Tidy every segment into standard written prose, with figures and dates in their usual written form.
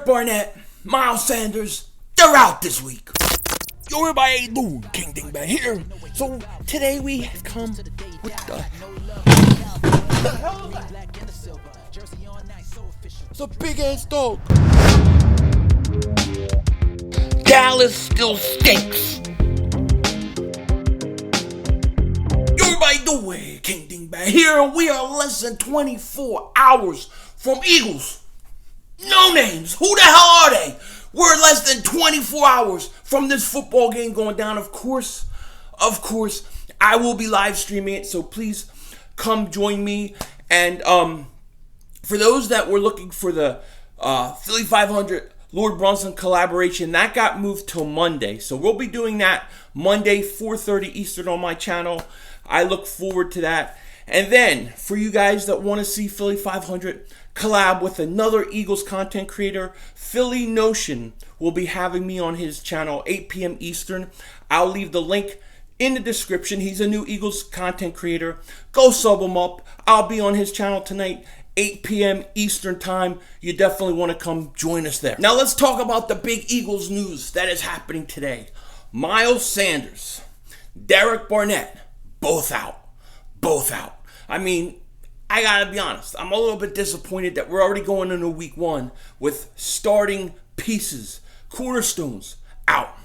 Derek Barnett, Miles Sanders, they're out this week. Yo, everybody, how you doing? King Dingbat here. So today we have come with the hell is that? It's a big ass dog. Dallas still stinks. Yo, everybody doing? King Dingbat here. We are less than 24 hours from Eagles. No names. Who the hell are they? We're less than 24 hours from this football game going down. Of course, I will be live streaming it, so please come join me. And for those that were looking for the Philly 500 Lord Brunson collaboration, that got moved till Monday. So we'll be doing that Monday, 4:30 Eastern on my channel. I look forward to that. And then, for you guys that want to see Philly 500 collab with another Eagles content creator, Philly Notion will be having me on his channel, 8 p.m. Eastern. I'll leave the link in the description. He's a new Eagles content creator. Go sub him up. I'll be on his channel tonight, 8 p.m. Eastern time. You definitely want to come join us there. Now let's talk about the big Eagles news that is happening today. Miles Sanders, Derek Barnett, both out. I mean, I gotta be honest, I'm a little bit disappointed that we're already going into week one with starting pieces, cornerstones, out.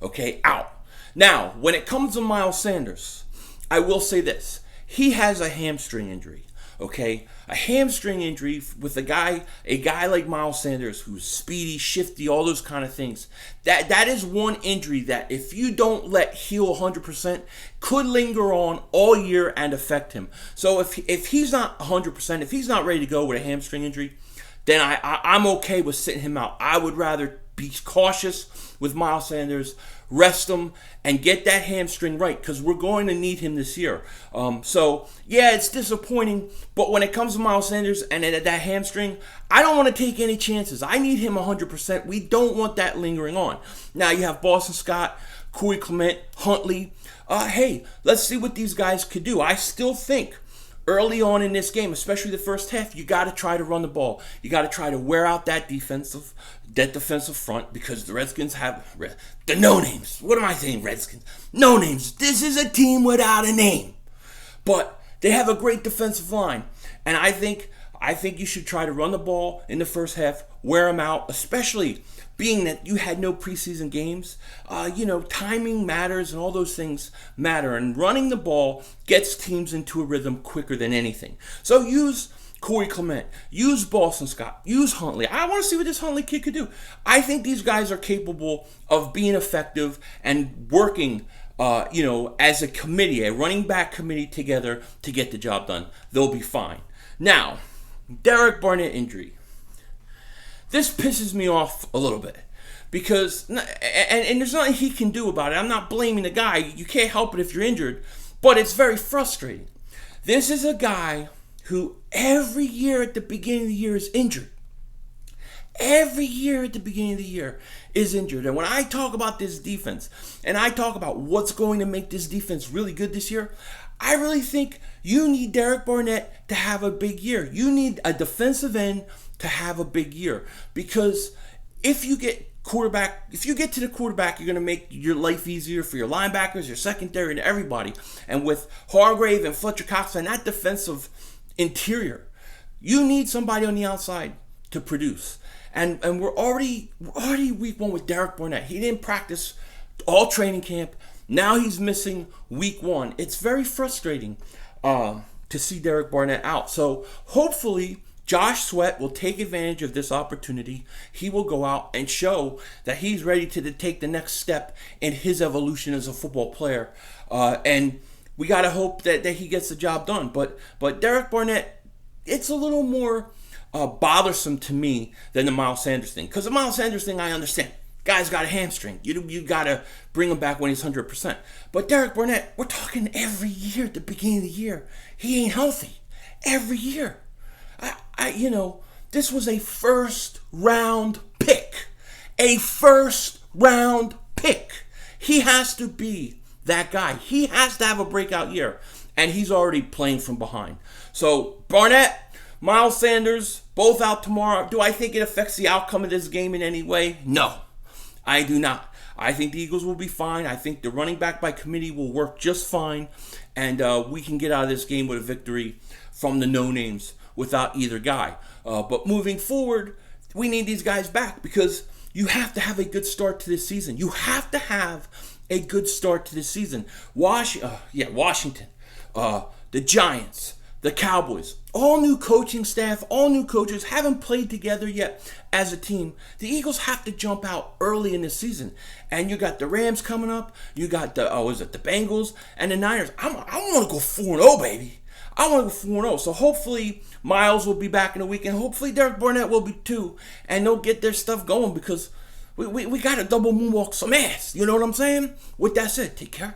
Okay, out. Now, when it comes to Miles Sanders, I will say this. He has a hamstring injury. Okay, a hamstring injury with a guy like Miles Sanders, who's speedy, shifty, all those kind of things. That is one injury that if you don't let heal 100%, could linger on all year and affect him. So if he's not 100%, if he's not ready to go with a hamstring injury, then I'm okay with sitting him out. I would rather be cautious with Miles Sanders, rest him, and get that hamstring right, because we're going to need him this year. So, yeah, it's disappointing, but when it comes to Miles Sanders and that hamstring, I don't want to take any chances. I need him 100%. We don't want that lingering on. Now, you have Boston Scott, Corey Clement, Huntley. Hey, let's see what these guys could do. I still think early on in this game, especially the first half, you got to try to run the ball. You got to try to wear out that defensive front, because the Redskins have the no names. What am I saying, Redskins? No names. This is a team without a name. But they have a great defensive line. And I think you should try to run the ball in the first half, wear them out, especially being that you had no preseason games. Timing matters and all those things matter. And running the ball gets teams into a rhythm quicker than anything. So use Corey Clement, use Boston Scott, use Huntley. I want to see what this Huntley kid could do. I think these guys are capable of being effective and working as a committee, a running back committee together to get the job done. They'll be fine. Now, Derek Barnett injury. This pisses me off a little bit because, and there's nothing he can do about it. I'm not blaming the guy. You can't help it if you're injured, but it's very frustrating. This is a guy who every year at the beginning of the year is injured. Every year at the beginning of the year is injured. And when I talk about this defense and I talk about what's going to make this defense really good this year, I really think you need Derek Barnett to have a big year. You need a defensive end to have a big year, because if you get to the quarterback, you're going to make your life easier for your linebackers, your secondary, and everybody. And with Hargrave and Fletcher Cox and that defensive interior, you need somebody on the outside to produce. And we're already week one with Derek Barnett. He didn't practice all training camp. Now he's missing week one. It's very frustrating to see Derek Barnett out. So hopefully Josh Sweat will take advantage of this opportunity. He will go out and show that he's ready to take the next step in his evolution as a football player. And we got to hope that he gets the job done. But Derek Barnett, it's a little more bothersome to me than the Miles Sanders thing. Because the Miles Sanders thing, I understand. Guy's got a hamstring. You got to bring him back when he's 100%. But Derek Barnett, we're talking every year at the beginning of the year. He ain't healthy. Every year. This was a first round pick. A first round pick. He has to be that guy. He has to have a breakout year. And he's already playing from behind. So, Barnett, Miles Sanders, both out tomorrow. Do I think it affects the outcome of this game in any way? No, I do not. I think the Eagles will be fine. I think the running back by committee will work just fine. And we can get out of this game with a victory from the no-names without either guy. But moving forward, we need these guys back because you have to have a good start to this season. You have to have a good start to this season. Washington, the Giants, the Cowboys, all new coaching staff, all new coaches, haven't played together yet as a team. The Eagles have to jump out early in the season. And you got the Rams coming up. You got the Bengals and the Niners. I want to go 4-0, baby. I want to go 4-0. So hopefully Miles will be back in a week, and hopefully Derek Barnett will be too. And they'll get their stuff going because we got to double moonwalk some ass. You know what I'm saying? With that said, take care.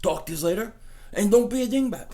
Talk to you later. And don't be a dingbat.